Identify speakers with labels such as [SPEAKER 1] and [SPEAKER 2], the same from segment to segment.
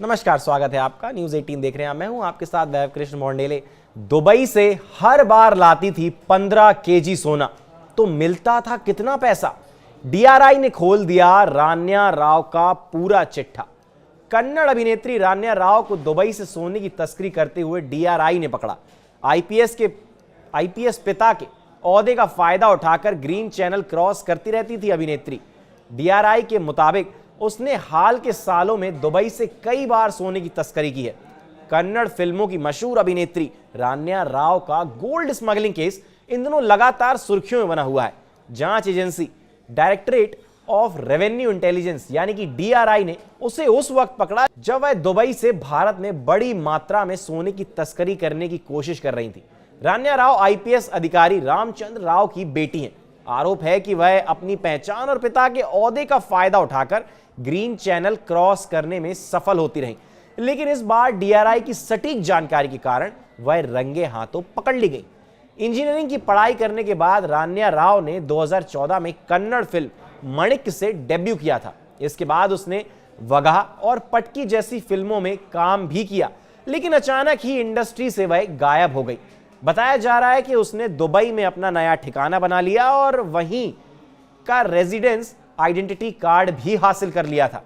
[SPEAKER 1] नमस्कार, स्वागत है आपका। न्यूज 18 देख रहे हैं। मैं हूं आपके साथ वैभव कृष्ण मोंडेले। दुबई से हर बार लाती थी 15 केजी सोना, तो मिलता था कितना पैसा? डीआरआई ने खोल दिया रान्या राव का पूरा चिट्ठा। कन्नड़ अभिनेत्री रान्या राव को दुबई से सोने की तस्करी करते हुए डीआरआई ने पकड़ा। आईपीएस पिता के ओहदे का फायदा उठाकर ग्रीन चैनल क्रॉस करती रहती थी अभिनेत्री। डीआरआई के मुताबिक उसने हाल के सालों में दुबई से कई बार सोने की तस्करी की है। कन्नड़ फिल्मों की मशहूर अभिनेत्री रान्या राव का गोल्ड स्मगलिंग केस इन दिनों लगातार सुर्खियों में बना हुआ है। जांच agency directorate of revenue intelligence यानी कि डीआरआई ने उसे उस वक्त पकड़ा जब वह दुबई से भारत में बड़ी मात्रा में सोने की तस्करी करने की कोशिश कर रही थी। रान्या राव आईपीएस अधिकारी रामचंद्र राव की बेटी हैं। आरोप है कि वह अपनी पहचान और पिता के ओहदे का फायदा उठाकर ग्रीन चैनल क्रॉस करने में सफल होती रही, लेकिन इस बार डीआरआई की सटीक जानकारी के कारण वह रंगे हाथों पकड़ ली गई। इंजीनियरिंग की पढ़ाई करने के बाद रान्या राव ने 2014 में कन्नड़ फिल्म मणिक से डेब्यू किया था। इसके बाद उसने वगहा और पटकी जैसी फिल्मों में काम भी किया, लेकिन अचानक ही इंडस्ट्री से वह गायब हो गई। बताया जा रहा है कि उसने दुबई में अपना नया ठिकाना बना लिया और वहीं का रेजिडेंस आइडेंटिटी कार्ड भी हासिल कर लिया था।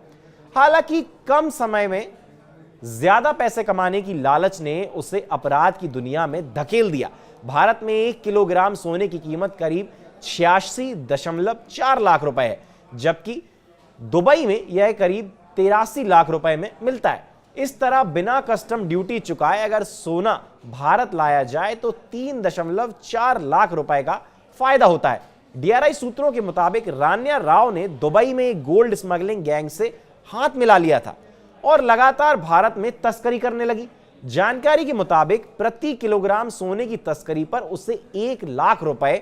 [SPEAKER 1] हालांकि कम समय में ज्यादा पैसे कमाने की लालच ने उसे अपराध की दुनिया में धकेल दिया। भारत में 1 किलोग्राम सोने की कीमत करीब 86.4 लाख रुपए है, जबकि दुबई में यह करीब 83 लाख रुपए में मिलता है। इस तरह बिना कस्टम ड्यूटी चुकाए अगर सोना भारत लाया जाए तो 3.4 लाख रुपए का फायदा होता है। डीआरआई सूत्रों के मुताबिक रान्या राव ने दुबई में एक गोल्ड स्मगलिंग गैंग से हाथ मिला लिया था और लगातार भारत में तस्करी करने लगी। जानकारी के मुताबिक प्रति किलोग्राम सोने की तस्करी पर उसे 1 लाख रुपए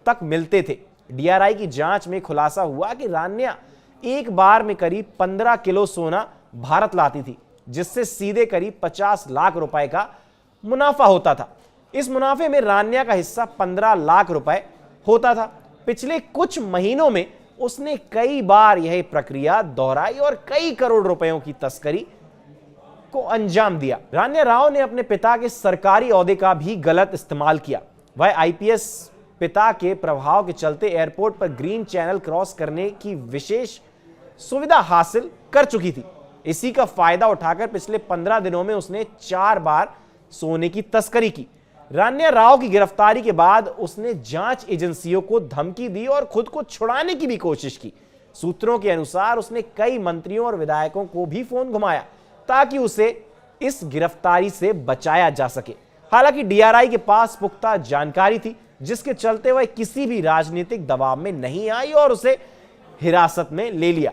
[SPEAKER 1] तक मिलते थे। डीआरआई की जांच में खुलासा हुआ कि रान्या एक बार में करीब 15 किलो सोना भारत लाती थी, जिससे सीधे करीब 50 लाख रुपए का मुनाफा होता था। इस मुनाफे में रान्या का हिस्सा 15 लाख रुपए होता था। पिछले कुछ महीनों में उसने कई बार यह प्रक्रिया दोहराई और कई करोड़ रुपयों की तस्करी को अंजाम दिया। रान्या राव ने अपने पिता के सरकारी ओहदे का भी गलत इस्तेमाल किया। वह आईपीएस पिता के प्रभाव के चलते एयरपोर्ट पर ग्रीन चैनल क्रॉस करने की विशेष सुविधा हासिल कर चुकी थी। इसी का फायदा उठाकर पिछले 15 दिनों में उसने 4 बार सोने की तस्करी की। रान्या राव की गिरफ्तारी के बाद उसने जांच एजेंसियों को धमकी दी और खुद को छुड़ाने की भी कोशिश की। सूत्रों के अनुसार उसने कई मंत्रियों और विधायकों को भी फोन घुमाया ताकि उसे इस गिरफ्तारी से बचाया जा सके। हालांकि डीआरआई के पास पुख्ता जानकारी थी, जिसके चलते वह किसी भी राजनीतिक दबाव में नहीं आई और उसे हिरासत में ले लिया।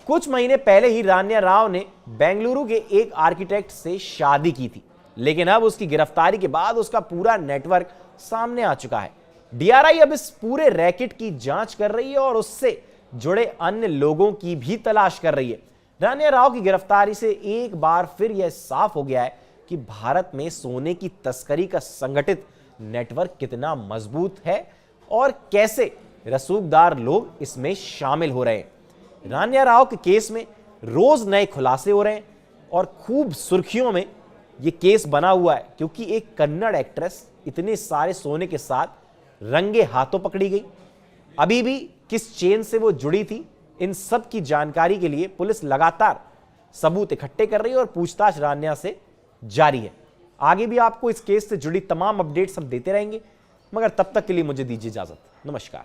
[SPEAKER 1] कुछ महीने पहले ही रान्या राव ने बेंगलुरु के एक आर्किटेक्ट से शादी की थी, लेकिन अब उसकी गिरफ्तारी के बाद उसका पूरा नेटवर्क सामने आ चुका है। डीआरआई अब इस पूरे रैकेट की जांच कर रही है और उससे जुड़े अन्य लोगों की भी तलाश कर रही है। रान्या राव की गिरफ्तारी से एक बार फिर यह साफ हो गया है कि भारत में सोने की तस्करी का संगठित नेटवर्क कितना मजबूत है और कैसे रसूखदार लोग इसमें शामिल हो रहे हैं। रान्या राव के केस में रोज नए खुलासे हो रहे हैं और खूब सुर्खियों में यह केस बना हुआ है, क्योंकि एक कन्नड़ एक्ट्रेस इतने सारे सोने के साथ रंगे हाथों पकड़ी गई। अभी भी किस चेन से वो जुड़ी थी, इन सब की जानकारी के लिए पुलिस लगातार सबूत इकट्ठे कर रही है और पूछताछ रान्या से जारी है। आगे भी आपको इस केस से जुड़ी तमाम अपडेट्स हम देते रहेंगे, मगर तब तक के लिए मुझे दीजिए इजाजत। नमस्कार।